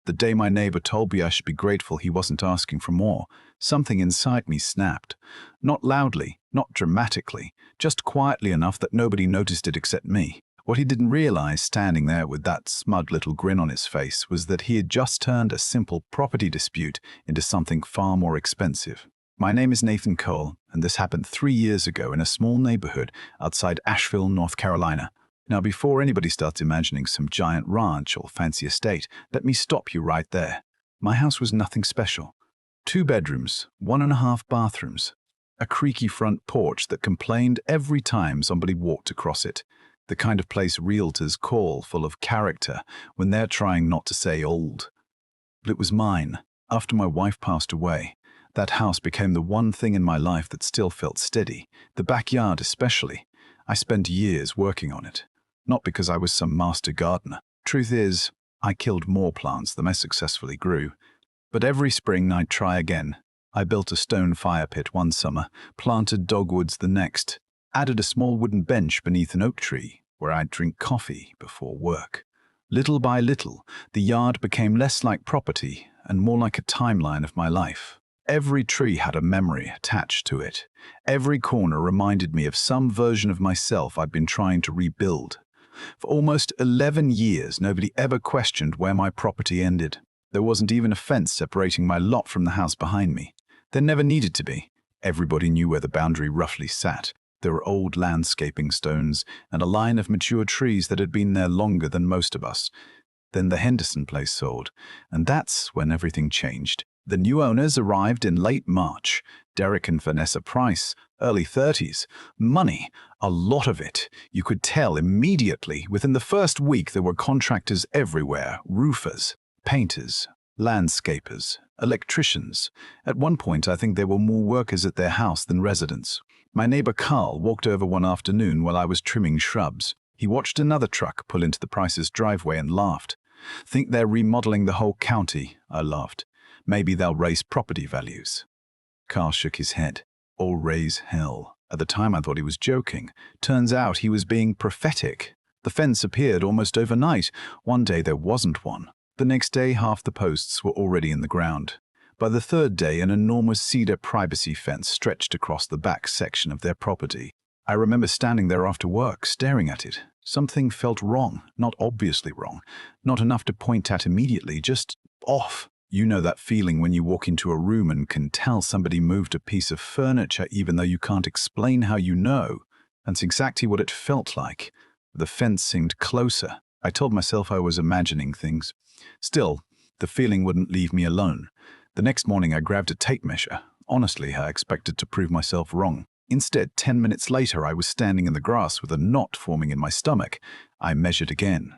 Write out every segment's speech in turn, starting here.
The day my neighbor told me I should be grateful he wasn't asking for more, something inside me snapped. Not loudly, not dramatically, just quietly enough that nobody noticed it except me. What he didn't realize, standing there with that smug little grin on his face, was that he had just turned a simple property dispute into something far more expensive. My name is Nathan Cole, and this happened 3 years ago in a small neighborhood outside Asheville, North Carolina. Now, before anybody starts imagining some giant ranch or fancy estate, let me stop you right there. My house was nothing special. 2 bedrooms, 1.5 bathrooms, a creaky front porch that complained every time somebody walked across it. The kind of place realtors call full of character when they're trying not to say old. But it was mine. After my wife passed away, that house became the one thing in my life that still felt steady, the backyard especially. I spent years working on it. Not because I was some master gardener. Truth is, I killed more plants than I successfully grew. But every spring I'd try again. I built a stone fire pit one summer, planted dogwoods the next, added a small wooden bench beneath an oak tree where I'd drink coffee before work. Little by little, the yard became less like property and more like a timeline of my life. Every tree had a memory attached to it. Every corner reminded me of some version of myself I'd been trying to rebuild. For almost 11 years, nobody ever questioned where my property ended. There wasn't even a fence separating my lot from the house behind me. There never needed to be. Everybody knew where the boundary roughly sat. There were old landscaping stones and a line of mature trees that had been there longer than most of us. Then the Henderson place sold, and that's when everything changed. The new owners arrived in late March. Derek and Vanessa Price, early 30s. Money, a lot of it. You could tell immediately. Within the first week, there were contractors everywhere, roofers, painters, landscapers, electricians. At one point, I think there were more workers at their house than residents. My neighbor Carl walked over one afternoon while I was trimming shrubs. He watched another truck pull into the Price's driveway and laughed. "Think they're remodeling the whole county," I laughed. "Maybe they'll raise property values." Carl shook his head. "Or raise hell." At the time I thought he was joking. Turns out he was being prophetic. The fence appeared almost overnight. One day there wasn't one. The next day half the posts were already in the ground. By the third day an enormous cedar privacy fence stretched across the back section of their property. I remember standing there after work, staring at it. Something felt wrong, not obviously wrong, not enough to point at immediately, just off. You know that feeling when you walk into a room and can tell somebody moved a piece of furniture even though you can't explain how you know. That's exactly what it felt like. The fence seemed closer. I told myself I was imagining things. Still, the feeling wouldn't leave me alone. The next morning I grabbed a tape measure. Honestly, I expected to prove myself wrong. Instead, 10 minutes later, I was standing in the grass with a knot forming in my stomach. I measured again.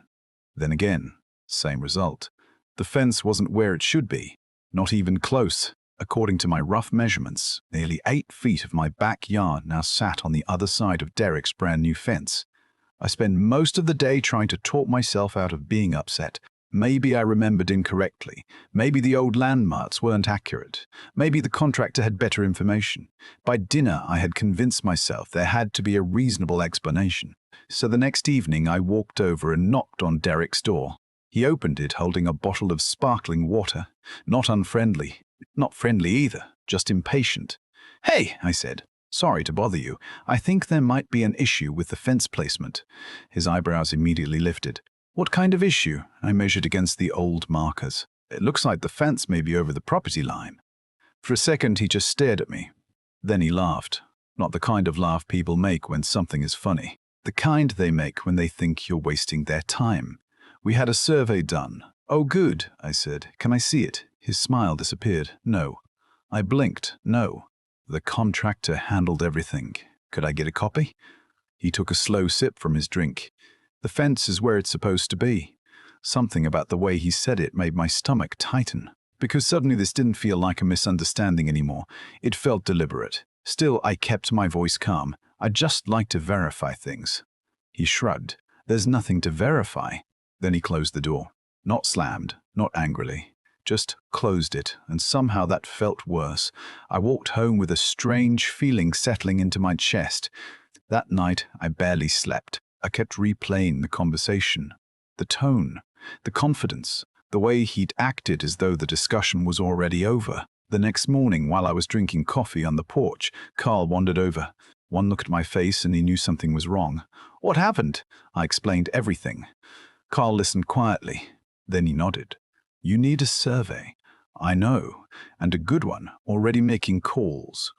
Then again. Same result. The fence wasn't where it should be. Not even close. According to my rough measurements, nearly 8 feet of my backyard now sat on the other side of Derek's brand new fence. I spent most of the day trying to talk myself out of being upset. Maybe I remembered incorrectly. Maybe the old landmarks weren't accurate. Maybe the contractor had better information. By dinner, I had convinced myself there had to be a reasonable explanation. So the next evening, I walked over and knocked on Derek's door. He opened it holding a bottle of sparkling water. Not unfriendly. Not friendly either. Just impatient. "Hey," I said. "Sorry to bother you. I think there might be an issue with the fence placement." His eyebrows immediately lifted. "What kind of issue?" I measured against the old markers. "It looks like the fence may be over the property line." For a second, he just stared at me. Then he laughed. Not the kind of laugh people make when something is funny. The kind they make when they think you're wasting their time. "We had a survey done." "Oh, good," I said. "Can I see it?" His smile disappeared. "No." I blinked. "No." "The contractor handled everything. Could I get a copy?" He took a slow sip from his drink. "The fence is where it's supposed to be." Something about the way he said it made my stomach tighten. Because suddenly this didn't feel like a misunderstanding anymore. It felt deliberate. Still, I kept my voice calm. "I'd just like to verify things." He shrugged. "There's nothing to verify." Then he closed the door. Not slammed, not angrily. Just closed it, and somehow that felt worse. I walked home with a strange feeling settling into my chest. That night, I barely slept. I kept replaying the conversation. The tone, the confidence, The way he'd acted as though the discussion was already over. The next morning, while I was drinking coffee on the porch, Carl wandered over. One look at my face and he knew something was wrong. "What happened?" I explained everything. Carl listened quietly. Then he nodded. "You need a survey." "I know, and a good one, already making calls."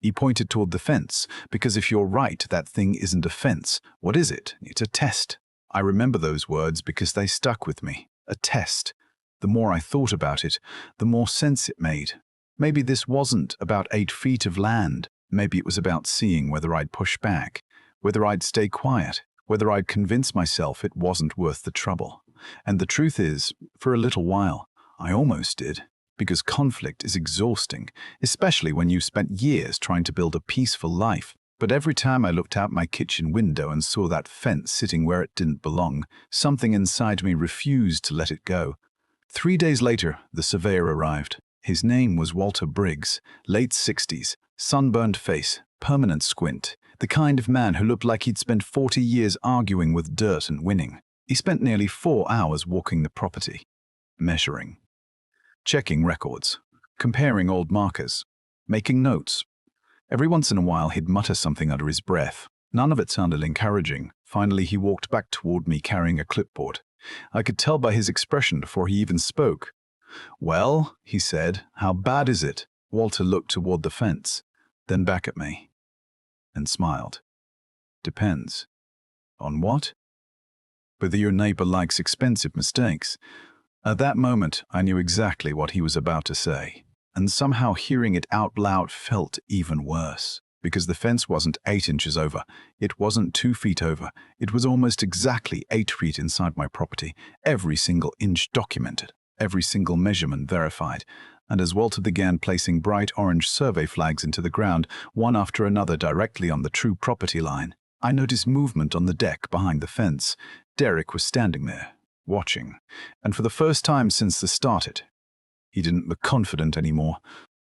He pointed toward the fence, "Because if you're right, that thing isn't a fence. What is it? It's a test." I remember those words because they stuck with me. A test. The more I thought about it, the more sense it made. Maybe this wasn't about 8 feet of land. Maybe it was about seeing whether I'd push back, whether I'd stay quiet, whether I'd convince myself it wasn't worth the trouble. And the truth is, for a little while, I almost did. Because conflict is exhausting, especially when you've spent years trying to build a peaceful life. But every time I looked out my kitchen window and saw that fence sitting where it didn't belong, something inside me refused to let it go. 3 days later, the surveyor arrived. His name was Walter Briggs, late 60s, sunburned face, permanent squint, the kind of man who looked like he'd spent 40 years arguing with dirt and winning. He spent nearly 4 hours walking the property, measuring, checking records, comparing old markers, making notes. Every once in a while he'd mutter something under his breath. None of it sounded encouraging. Finally he walked back toward me carrying a clipboard. I could tell by his expression before he even spoke. "Well," he said, "how bad is it?" Walter looked toward the fence, then back at me, and smiled. "Depends." "On what?" "Whether your neighbor likes expensive mistakes." At that moment, I knew exactly what he was about to say, and somehow hearing it out loud felt even worse. Because the fence wasn't 8 inches over, it wasn't 2 feet over, it was almost exactly 8 feet inside my property, every single inch documented, every single measurement verified. And as Walter began placing bright orange survey flags into the ground, one after another directly on the true property line, I noticed movement on the deck behind the fence. Derek was standing there, watching, and for the first time since the started. He didn't look confident anymore.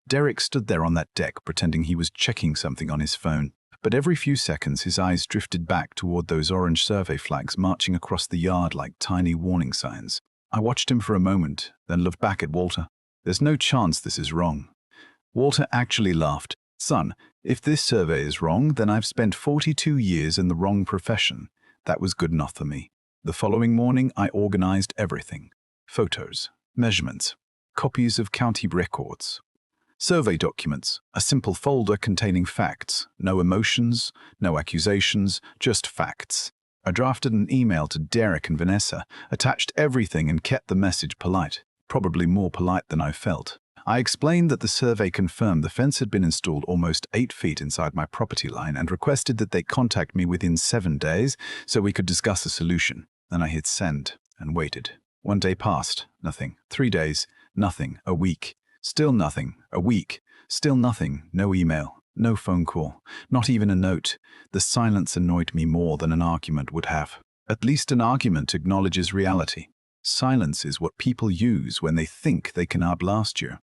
Derek stood there on that deck pretending he was checking something on his phone, but every few seconds his eyes drifted back toward those orange survey flags marching across the yard like tiny warning signs. I watched him for a moment, then looked back at Walter. "There's no chance this is wrong." Walter actually laughed. "Son, if this survey is wrong, then I've spent 42 years in the wrong profession." That was good enough for me. The following morning, I organized everything. Photos, measurements, copies of county records, survey documents, a simple folder containing facts, no emotions, no accusations, just facts. I drafted an email to Derek and Vanessa, attached everything and kept the message polite, probably more polite than I felt. I explained that the survey confirmed the fence had been installed almost 8 feet inside my property line and requested that they contact me within 7 days so we could discuss a solution. Then I hit send and waited. 1 day passed, nothing. 3 days, nothing. A week, still nothing. A week, still nothing. No email, no phone call, not even a note. The silence annoyed me more than an argument would have. At least an argument acknowledges reality. Silence is what people use when they think they can outlast you.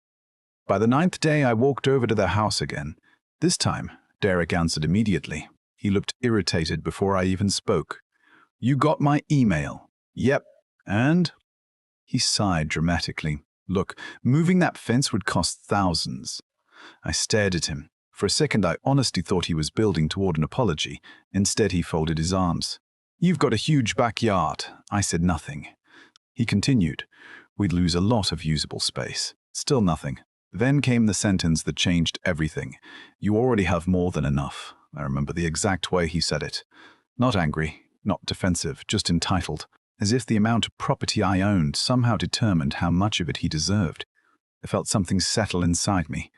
By the 9th day, I walked over to their house again. This time, Derek answered immediately. He looked irritated before I even spoke. "You got my email?" "Yep." "And?" He sighed dramatically. "Look, moving that fence would cost thousands." I stared at him. For a second, I honestly thought he was building toward an apology. Instead, he folded his arms. "You've got a huge backyard." I said nothing. He continued. "We'd lose a lot of usable space." Still nothing. Then came the sentence that changed everything. "You already have more than enough." I remember the exact way he said it. Not angry, not defensive, just entitled, as if the amount of property I owned somehow determined how much of it he deserved. I felt something settle inside me.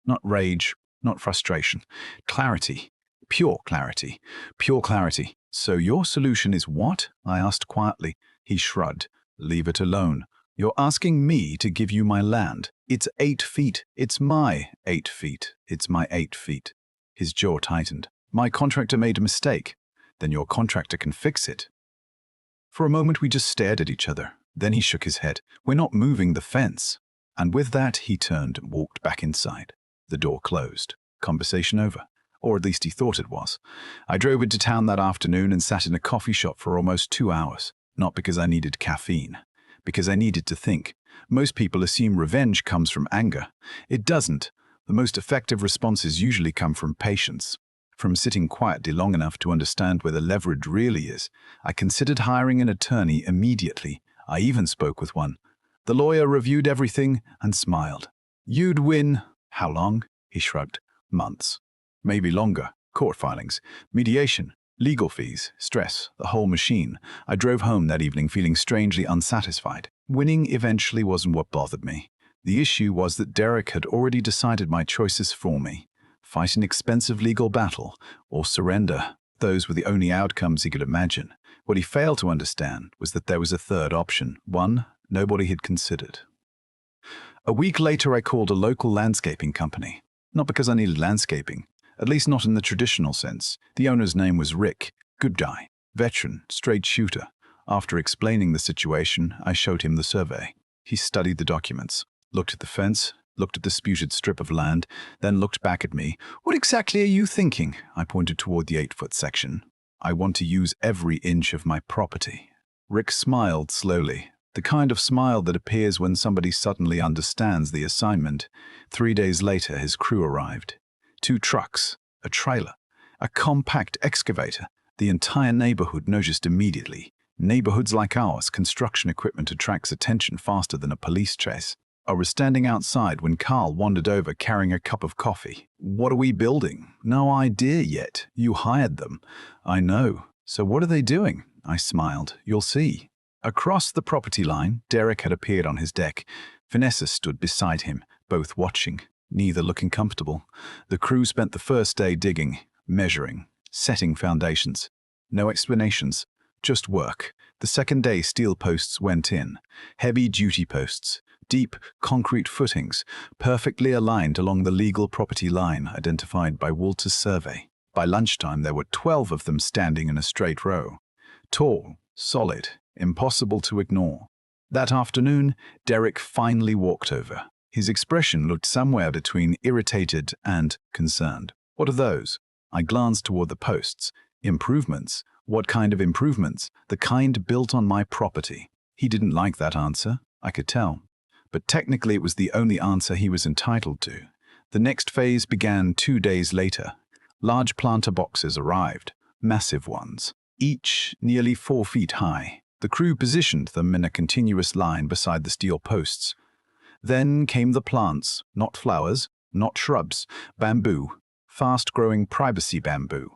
Not rage, not frustration. Clarity. Pure clarity. Pure clarity. "So your solution is what?" I asked quietly. He shrugged. "Leave it alone. You're asking me to give you my land. It's 8 feet. It's my 8 feet. It's my 8 feet. His jaw tightened. "My contractor made a mistake." "Then your contractor can fix it." For a moment we just stared at each other. Then he shook his head. "We're not moving the fence." And with that he turned and walked back inside. The door closed. Conversation over. Or at least he thought it was. I drove into town that afternoon and sat in a coffee shop for almost 2 hours. Not because I needed caffeine, because I needed to think. Most people assume revenge comes from anger. It doesn't. The most effective responses usually come from patience. From sitting quietly long enough to understand where the leverage really is, I considered hiring an attorney immediately. I even spoke with one. The lawyer reviewed everything and smiled. "You'd win." "How long?" He shrugged. "Months. Maybe longer. Court filings, mediation, legal fees, stress, the whole machine." I drove home that evening feeling strangely unsatisfied. Winning eventually wasn't what bothered me. The issue was that Derek had already decided my choices for me. Fight an expensive legal battle, or surrender. Those were the only outcomes he could imagine. What he failed to understand was that there was a third option, one nobody had considered. A week later, I called a local landscaping company. Not because I needed landscaping, at least not in the traditional sense. The owner's name was Rick. Good guy, veteran, straight shooter. After explaining the situation, I showed him the survey. He studied the documents, looked at the fence, looked at the disputed strip of land, then looked back at me. "What exactly are you thinking?" I pointed toward the 8-foot section. "I want to use every inch of my property." Rick smiled slowly, the kind of smile that appears when somebody suddenly understands the assignment. 3 days later, his crew arrived. 2 trucks, a trailer, a compact excavator. The entire neighborhood noticed immediately. Neighborhoods like ours, construction equipment attracts attention faster than a police chase. I was standing outside when Carl wandered over carrying a cup of coffee. "What are we building?" "No idea yet. You hired them." "I know. So what are they doing?" I smiled. "You'll see." Across the property line, Derek had appeared on his deck. Vanessa stood beside him, both watching, neither looking comfortable. The crew spent the first day digging, measuring, setting foundations. No explanations, just work. The second day, steel posts went in. Heavy-duty posts. Deep, concrete footings, perfectly aligned along the legal property line identified by Walter's survey. By lunchtime, there were 12 of them standing in a straight row. Tall, solid, impossible to ignore. That afternoon, Derek finally walked over. His expression looked somewhere between irritated and concerned. "What are those?" I glanced toward the posts. "Improvements." "What kind of improvements?" "The kind built on my property." He didn't like that answer, I could tell. But technically it was the only answer he was entitled to. The next phase began 2 days later. Large planter boxes arrived, massive ones, each nearly 4 feet high. The crew positioned them in a continuous line beside the steel posts. Then came the plants, not flowers, not shrubs, bamboo, fast-growing privacy bamboo.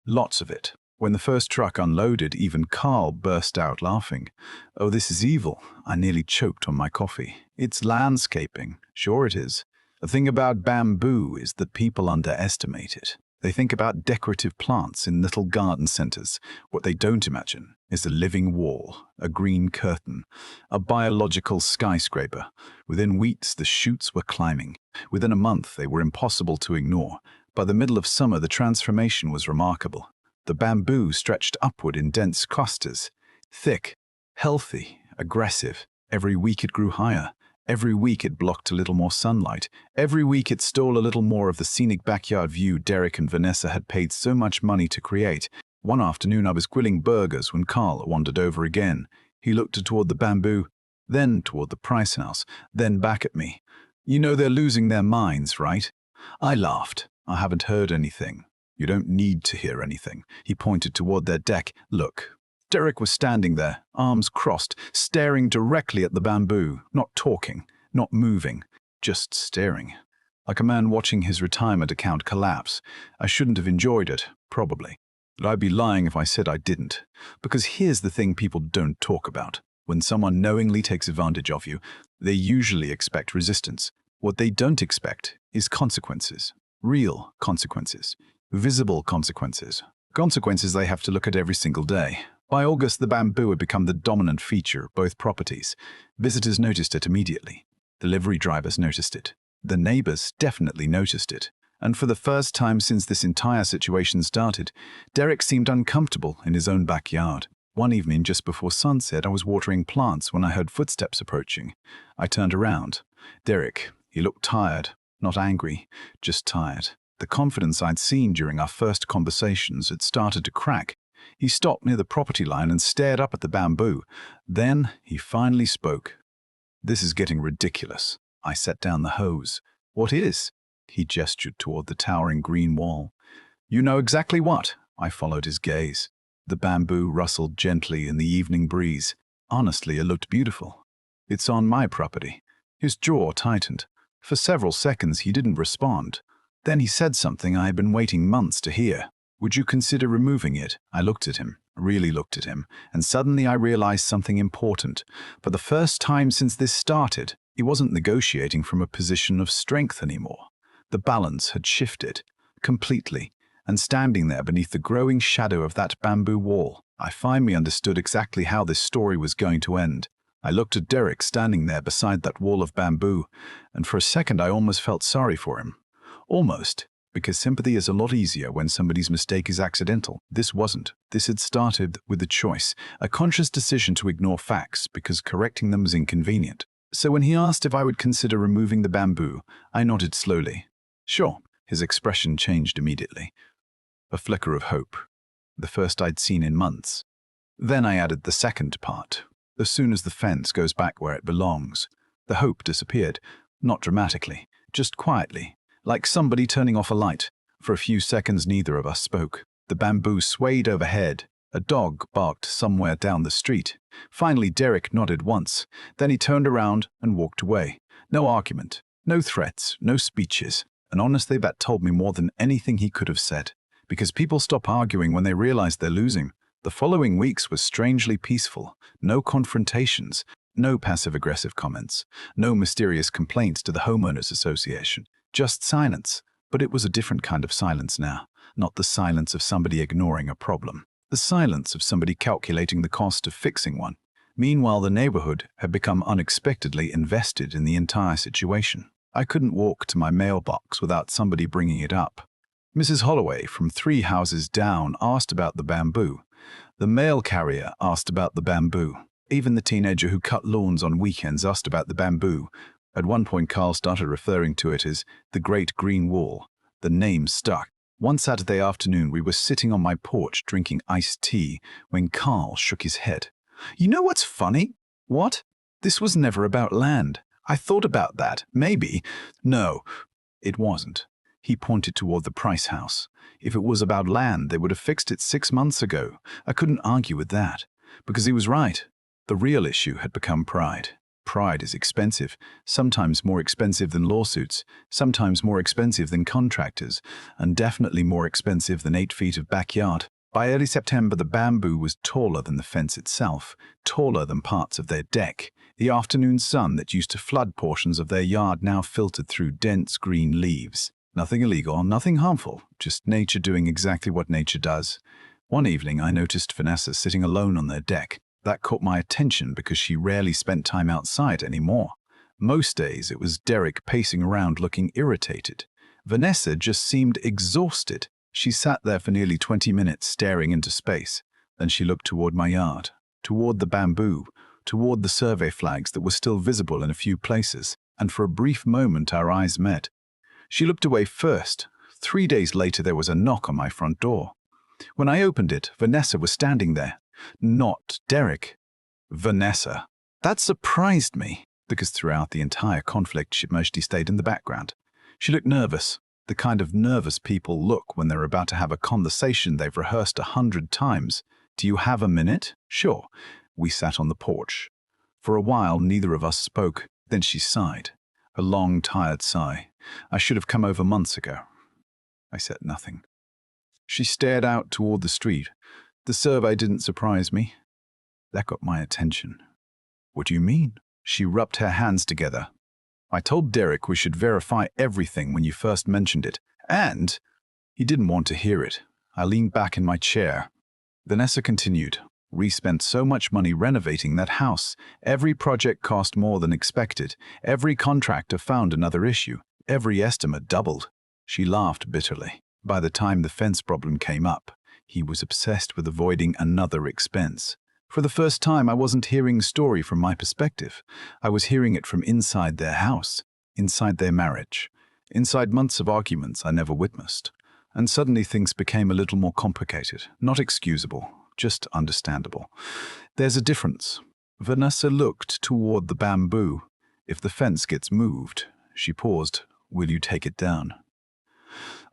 Lots of it. When the first truck unloaded, even Carl burst out laughing. "Oh, this is evil." I nearly choked on my coffee. "It's landscaping." "Sure it is. The thing about bamboo is that people underestimate it. They think about decorative plants in little garden centers. What they don't imagine is a living wall, a green curtain, a biological skyscraper. Within weeks, the shoots were climbing. Within a month, they were impossible to ignore. By the middle of summer, the transformation was remarkable. The bamboo stretched upward in dense clusters, thick, healthy, aggressive. Every week it grew higher. Every week it blocked a little more sunlight. Every week it stole a little more of the scenic backyard view Derek and Vanessa had paid so much money to create. One afternoon I was grilling burgers when Carl wandered over again. He looked toward the bamboo, then toward the Price house, then back at me. "You know they're losing their minds, right?" I laughed. "I haven't heard anything." "You don't need to hear anything." He pointed toward their deck. "Look." Derek was standing there, arms crossed, staring directly at the bamboo, not talking, not moving, just staring. Like a man watching his retirement account collapse. I shouldn't have enjoyed it, probably. But I'd be lying if I said I didn't. Because here's the thing people don't talk about. When someone knowingly takes advantage of you, they usually expect resistance. What they don't expect is consequences. Real consequences. Visible consequences. Consequences they have to look at every single day. By August, the bamboo had become the dominant feature of both properties. Visitors noticed it immediately. Delivery drivers noticed it. The neighbors definitely noticed it. And for the first time since this entire situation started, Derek seemed uncomfortable in his own backyard. One evening just before sunset, I was watering plants when I heard footsteps approaching. I turned around. Derek, he looked tired, not angry, just tired. The confidence I'd seen during our first conversations had started to crack. He stopped near the property line and stared up at the bamboo. Then he finally spoke. "This is getting ridiculous." I set down the hose. "What is?" He gestured toward the towering green wall. "You know exactly what." I followed his gaze. The bamboo rustled gently in the evening breeze. Honestly, it looked beautiful. "It's on my property." His jaw tightened. For several seconds he didn't respond. Then he said something I had been waiting months to hear. "Would you consider removing it?" I looked at him, really looked at him, and suddenly I realized something important. For the first time since this started, he wasn't negotiating from a position of strength anymore. The balance had shifted completely, and standing there beneath the growing shadow of that bamboo wall, I finally understood exactly how this story was going to end. I looked at Derek standing there beside that wall of bamboo, and for a second I almost felt sorry for him. Almost, because sympathy is a lot easier when somebody's mistake is accidental. This wasn't. This had started with a choice, a conscious decision to ignore facts because correcting them was inconvenient. So when he asked if I would consider removing the bamboo, I nodded slowly. Sure. His expression changed immediately. A flicker of hope, the first I'd seen in months. Then I added the second part. As soon as the fence goes back where it belongs, the hope disappeared, not dramatically, just quietly, like somebody turning off a light. For a few seconds neither of us spoke. The bamboo swayed overhead. A dog barked somewhere down the street. Finally Derek nodded once. Then he turned around and walked away. No argument, no threats, no speeches. And honestly, that told me more than anything he could have said. Because people stop arguing when they realize they're losing. The following weeks were strangely peaceful. No confrontations, no passive-aggressive comments, no mysterious complaints to the homeowners association. Just silence. But it was a different kind of silence now. Not the silence of somebody ignoring a problem. The silence of somebody calculating the cost of fixing one. Meanwhile, the neighborhood had become unexpectedly invested in the entire situation. I couldn't walk to my mailbox without somebody bringing it up. Mrs. Holloway from 3 houses down asked about the bamboo. The mail carrier asked about the bamboo. Even the teenager who cut lawns on weekends asked about the bamboo. At one point, Carl started referring to it as the Great Green Wall. The name stuck. One Saturday afternoon, we were sitting on my porch drinking iced tea when Carl shook his head. "You know what's funny?" "What?" "This was never about land. I thought about that. Maybe." "No, it wasn't." He pointed toward the Price house. "If it was about land, they would have fixed it 6 months ago." I couldn't argue with that, because he was right. The real issue had become pride. Pride is expensive, sometimes more expensive than lawsuits, sometimes more expensive than contractors, and definitely more expensive than 8 feet of backyard. By early September, the bamboo was taller than the fence itself, taller than parts of their deck. The afternoon sun that used to flood portions of their yard now filtered through dense green leaves. Nothing illegal, nothing harmful, just nature doing exactly what nature does. One evening, I noticed Vanessa sitting alone on their deck. That caught my attention because she rarely spent time outside anymore. Most days, it was Derek pacing around looking irritated. Vanessa just seemed exhausted. She sat there for nearly 20 minutes staring into space. Then she looked toward my yard, toward the bamboo, toward the survey flags that were still visible in a few places, and for a brief moment our eyes met. She looked away first. 3 days later, there was a knock on my front door. When I opened it, Vanessa was standing there. Not Derek. Vanessa. That surprised me, because throughout the entire conflict, she mostly stayed in the background. She looked nervous, the kind of nervous people look when they're about to have a conversation they've rehearsed 100 times. "Do you have a minute?" "Sure." We sat on the porch. For a while, neither of us spoke. Then she sighed. A long, tired sigh. "I should have come over months ago." I said nothing. She stared out toward the street. The survey didn't surprise me. That got my attention. "What do you mean?" She rubbed her hands together. "I told Derek we should verify everything when you first mentioned it, and—" He didn't want to hear it. I leaned back in my chair. Vanessa continued. "We spent so much money renovating that house. Every project cost more than expected. Every contractor found another issue. Every estimate doubled." She laughed bitterly. By the time the fence problem came up, he was obsessed with avoiding another expense. For the first time, I wasn't hearing the story from my perspective. I was hearing it from inside their house, inside their marriage, inside months of arguments I never witnessed. And suddenly things became a little more complicated. Not excusable, just understandable. There's a difference. Vanessa looked toward the bamboo. If the fence gets moved, she paused. Will you take it down?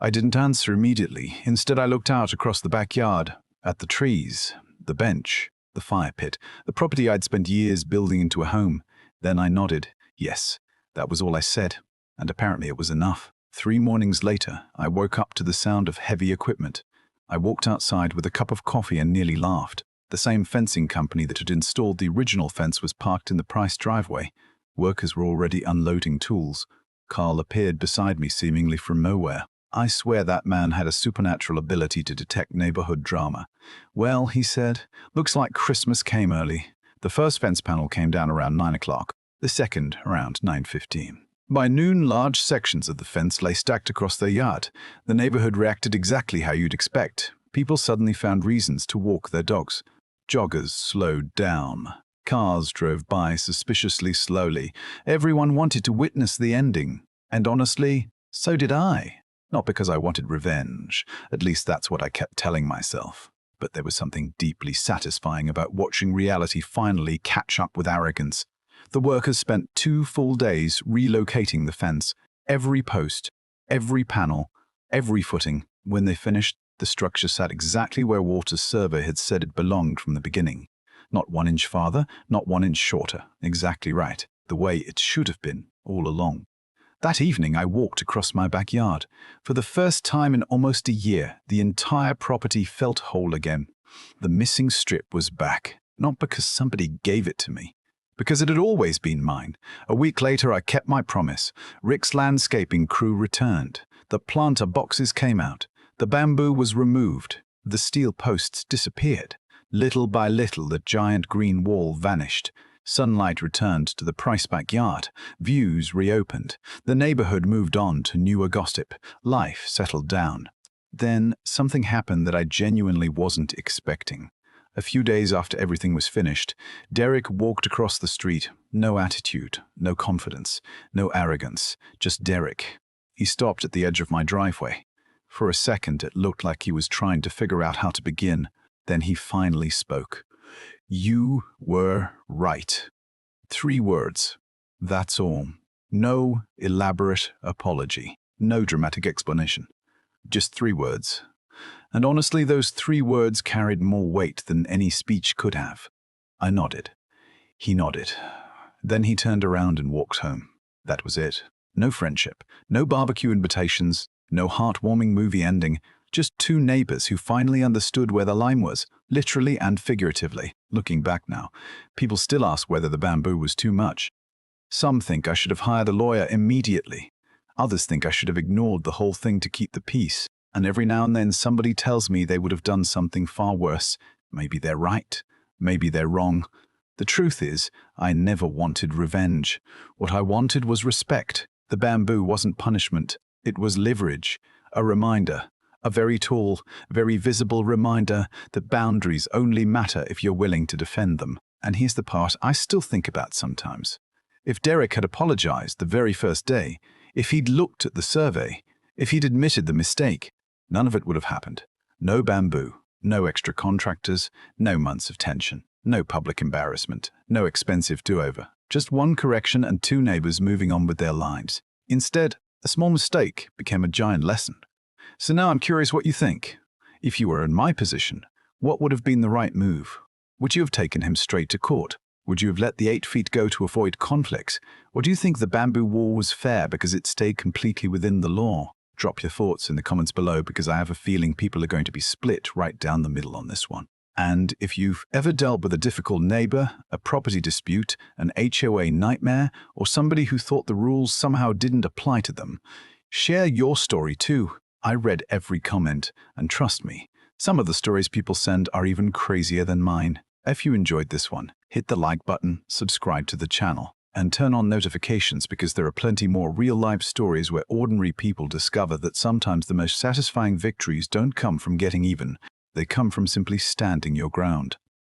I didn't answer immediately. Instead, I looked out across the backyard, at the trees, the bench, the fire pit, the property I'd spent years building into a home. Then I nodded. Yes, that was all I said. And apparently it was enough. 3 mornings later, I woke up to the sound of heavy equipment. I walked outside with a cup of coffee and nearly laughed. The same fencing company that had installed the original fence was parked in the Price driveway. Workers were already unloading tools. Carl appeared beside me seemingly from nowhere. I swear that man had a supernatural ability to detect neighborhood drama. Well, he said, looks like Christmas came early. The first fence panel came down around 9 o'clock, the second around 9:15. By noon, large sections of the fence lay stacked across their yard. The neighborhood reacted exactly how you'd expect. People suddenly found reasons to walk their dogs. Joggers slowed down. Cars drove by suspiciously slowly. Everyone wanted to witness the ending. And honestly, so did I. Not because I wanted revenge. At least that's what I kept telling myself. But there was something deeply satisfying about watching reality finally catch up with arrogance. The workers spent 2 full days relocating the fence. Every post, every panel, every footing. When they finished, the structure sat exactly where Walter's survey had said it belonged from the beginning. Not 1 inch farther, not 1 inch shorter. Exactly right. The way it should have been, all along. That evening, I walked across my backyard. For the first time in almost a year, the entire property felt whole again. The missing strip was back, not because somebody gave it to me, because it had always been mine. A week later, I kept my promise. Rick's landscaping crew returned. The planter boxes came out. The bamboo was removed. The steel posts disappeared. Little by little, the giant green wall vanished. Sunlight returned to the Price backyard. Views reopened. The neighborhood moved on to newer gossip. Life settled down. Then something happened that I genuinely wasn't expecting. A few days after everything was finished, Derek walked across the street. No attitude, no confidence, no arrogance, just Derek. He stopped at the edge of my driveway. For a second, it looked like he was trying to figure out how to begin. Then he finally spoke. You were right. 3 words. That's all. No elaborate apology. No dramatic explanation. Just 3 words. And honestly, those 3 words carried more weight than any speech could have. I nodded. He nodded. Then he turned around and walked home. That was it. No friendship. No barbecue invitations. No heartwarming movie ending. Just 2 neighbors who finally understood where the line was, literally and figuratively. Looking back now, people still ask whether the bamboo was too much. Some think I should have hired a lawyer immediately. Others think I should have ignored the whole thing to keep the peace. And every now and then somebody tells me they would have done something far worse. Maybe they're right. Maybe they're wrong. The truth is, I never wanted revenge. What I wanted was respect. The bamboo wasn't punishment. It was leverage. A reminder. A very tall, very visible reminder that boundaries only matter if you're willing to defend them. And here's the part I still think about sometimes. If Derek had apologized the very first day, if he'd looked at the survey, if he'd admitted the mistake, none of it would have happened. No bamboo, no extra contractors, no months of tension, no public embarrassment, no expensive do-over. Just 1 correction and 2 neighbors moving on with their lives. Instead, a small mistake became a giant lesson. So now I'm curious what you think. If you were in my position, what would have been the right move? Would you have taken him straight to court? Would you have let the 8 feet go to avoid conflicts? Or do you think the bamboo wall was fair because it stayed completely within the law? Drop your thoughts in the comments below because I have a feeling people are going to be split right down the middle on this one. And if you've ever dealt with a difficult neighbor, a property dispute, an HOA nightmare, or somebody who thought the rules somehow didn't apply to them, share your story too. I read every comment, and trust me, some of the stories people send are even crazier than mine. If you enjoyed this one, hit the like button, subscribe to the channel, and turn on notifications because there are plenty more real-life stories where ordinary people discover that sometimes the most satisfying victories don't come from getting even, they come from simply standing your ground.